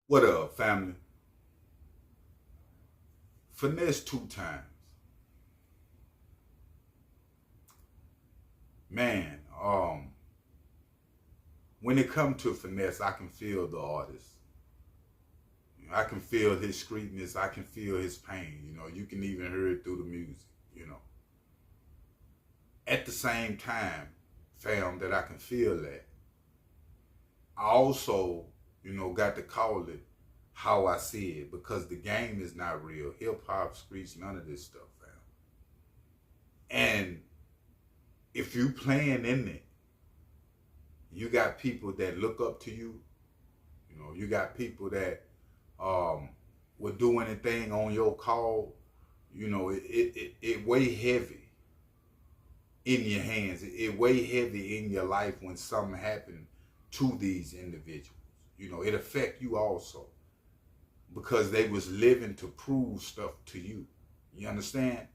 What up, family? Finesse2tymes. Man, when it comes to Finesse, I can feel the artist. I can feel his streetness. I can feel his pain. You can even hear it through the music. At the same time, fam, that I can feel that, I also, got to call it how I see it, because the game is not real. Hip hop, streets, none of this stuff, fam. And if you playing in it, you got people that look up to you. You got people that will do anything on your call. It weigh heavy in your hands. It weigh heavy in your life when something happened to these individuals. It affect you also, because they was living to prove stuff to you. You understand?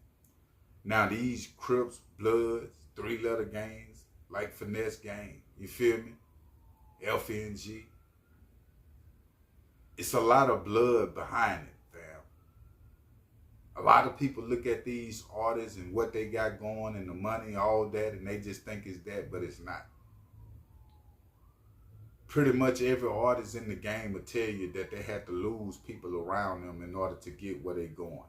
Now these Crips, Bloods, three-letter gangs, like Finesse gang, you feel me? FNG. It's a lot of blood behind it, fam. A lot of people look at these artists and what they got going and the money, all that, and they just think it's that, but it's not. Pretty much every artist in the game will tell you that they had to lose people around them in order to get where they're going.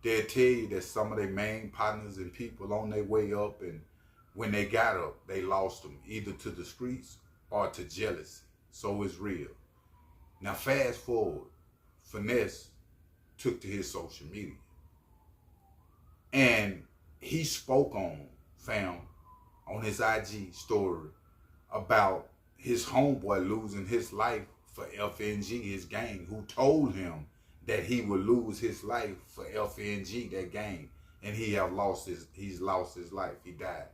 They'll tell you that some of their main partners and people on their way up, and when they got up, they lost them either to the streets or to jealousy. So it's real. Now fast forward, Finesse took to his social media, and he spoke on his IG story about his homeboy losing his life for FNG, his gang, who told him that he would lose his life for FNG, that gang, and he's lost his life. He died.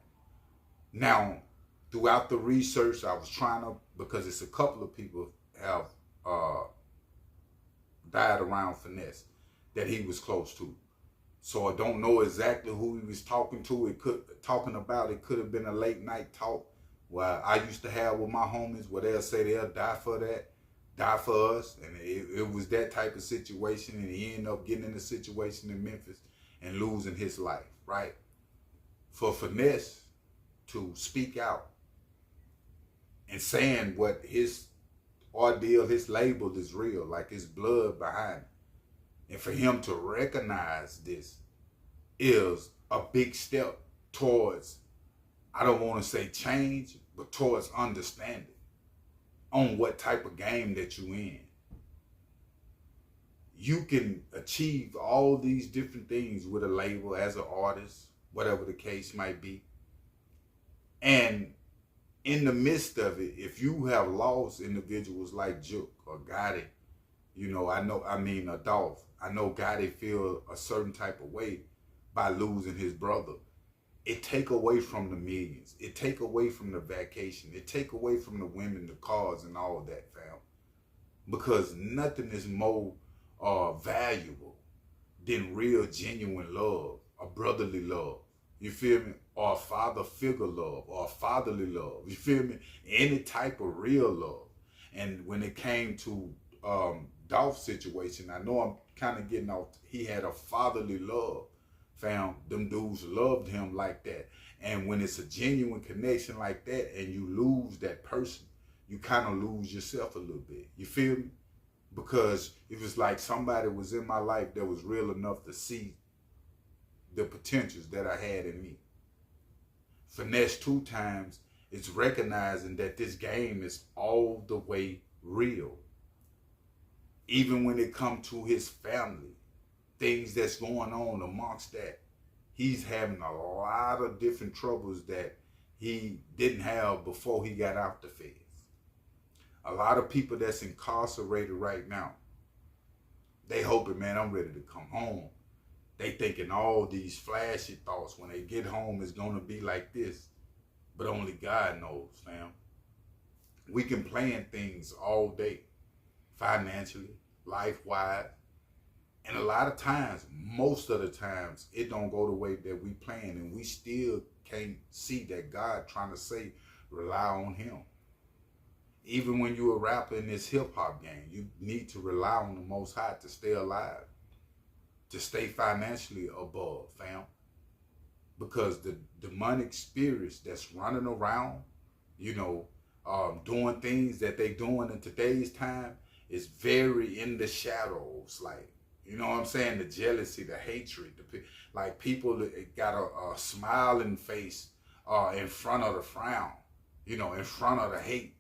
Now, throughout the research, I was trying to, because it's a couple of people have died around Finesse that he was close to. So I don't know exactly who he was talking to. It could have been a late night talk where I used to have with my homies, where they'll say they'll die for that, die for us. And it was that type of situation, and he ended up getting in a situation in Memphis and losing his life, right? For Finesse to speak out and saying what his ordeal, his label is real, like his blood behind it. And for him to recognize this is a big step towards, I don't want to say change, but towards understanding on what type of game that you in. You can achieve all these different things with a label as an artist, whatever the case might be. And in the midst of it, if you have lost individuals like Juke or Gotti, Dolph, I know Gotti feel a certain type of way by losing his brother. It take away from the millions. It take away from the vacation. It take away from the women, the cars, and all of that, fam. Because nothing is more valuable than real, genuine love, a brotherly love. You feel me? Or a father figure love, or a fatherly love. You feel me? Any type of real love. And when it came to Dolph's situation, I know I'm kind of getting off. He had a fatherly love, fam. Them dudes loved him like that. And when it's a genuine connection like that, and you lose that person, you kind of lose yourself a little bit. You feel me? Because it was like somebody was in my life that was real enough to see the potentials that I had in me. Finesse2tymes is recognizing that this game is all the way real. Even when it comes to his family, things that's going on amongst that, he's having a lot of different troubles that he didn't have before he got out the feds. A lot of people that's incarcerated right now, they hoping, man, I'm ready to come home. They thinking all these flashy thoughts when they get home is going to be like this. But only God knows, fam. We can plan things all day, financially, life-wise. And a lot of times, most of the times, it don't go the way that we plan. And we still can't see that God trying to say, rely on him. Even when you're a rapper in this hip hop game, you need to rely on the Most High to stay alive, to stay financially above, fam. Because the demonic spirits that's running around, you know, doing things that they doing in today's time is very in the shadows. Like, you know what I'm saying? The jealousy, the hatred, like people that got a smiling face in front of the frown, you know, in front of the hate.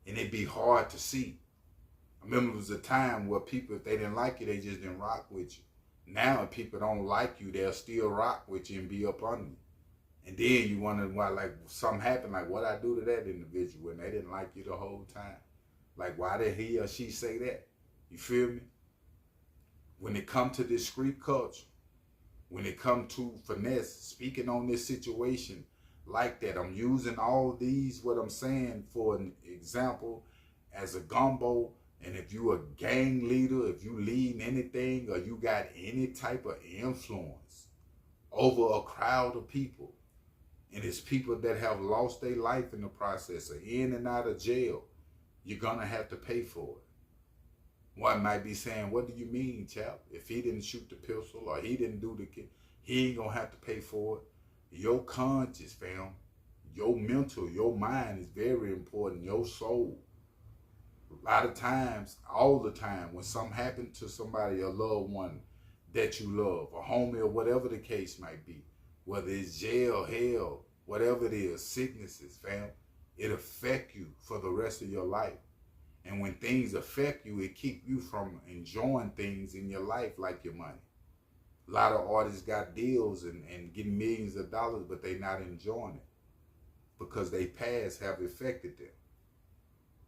And it'd be hard to see. I remember it was a time where people, if they didn't like you, they just didn't rock with you. Now, if people don't like you, they'll still rock with you and be up on you. And then you wonder why, like, something happened, like, what I do to that individual when they didn't like you the whole time? Like, why did he or she say that? You feel me? When it come to this street culture, when it come to Finesse, speaking on this situation like that, I'm using all these, what I'm saying, for an example, as a gumbo. And if you a gang leader, if you lead anything, or you got any type of influence over a crowd of people, and it's people that have lost their life in the process, or in and out of jail, you're gonna have to pay for it. One might be saying, what do you mean, chap? If he didn't shoot the pistol, or he didn't do the kid, he ain't gonna have to pay for it. Your conscience, fam, your mental, your mind is very important, your soul. A lot of times, all the time, when something happened to somebody, a loved one that you love, a homie, or whatever the case might be, whether it's jail, hell, whatever it is, sicknesses, fam, it affect you for the rest of your life. And when things affect you, it keep you from enjoying things in your life like your money. A lot of artists got deals and getting millions of dollars, but they not enjoying it because they past have affected them.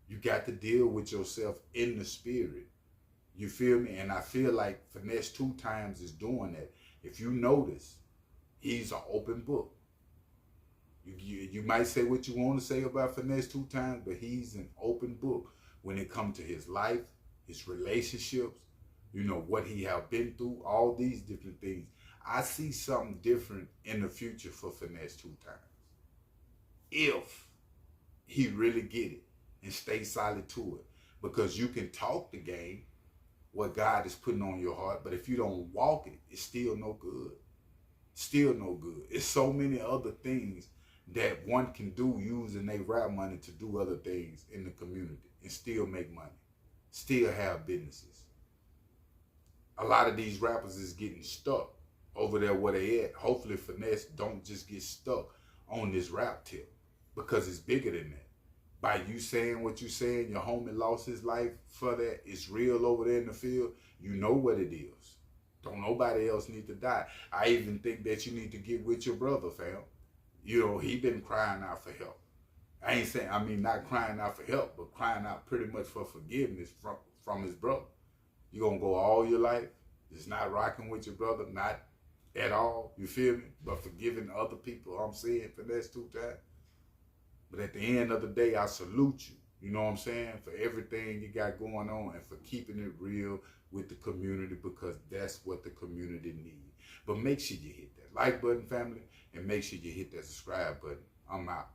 You got to deal with yourself in the spirit. You feel me? And I feel like Finesse2tymes is doing that. If you notice, he's an open book. You might say what you want to say about Finesse2tymes, but he's an open book when it comes to his life, his relationships, you know, what he have been through, all these different things. I see something different in the future for Finesse2tymes. If he really get it and stay solid to it. Because you can talk the game, what God is putting on your heart, but if you don't walk it, it's still no good. Still no good. It's so many other things that one can do using their rap money to do other things in the community and still make money, still have businesses. A lot of these rappers is getting stuck over there where they at. Hopefully Finesse don't just get stuck on this rap tip, because it's bigger than that. By you saying what you saying, your homie lost his life for that, it's real over there in the field, you know what it is. Don't nobody else need to die. I even think that you need to get with your brother, fam. You know, he been crying out for help. I ain't saying, I mean, not crying out for help, but crying out pretty much for forgiveness from his brother. You gonna go all your life just not rocking with your brother, not at all, you feel me? But forgiving other people, I'm saying Finesse2tymes. But at the end of the day, I salute you, you know what I'm saying, for everything you got going on and for keeping it real with the community, because that's what the community needs. But make sure you hit that like button, family, and make sure you hit that subscribe button. I'm out.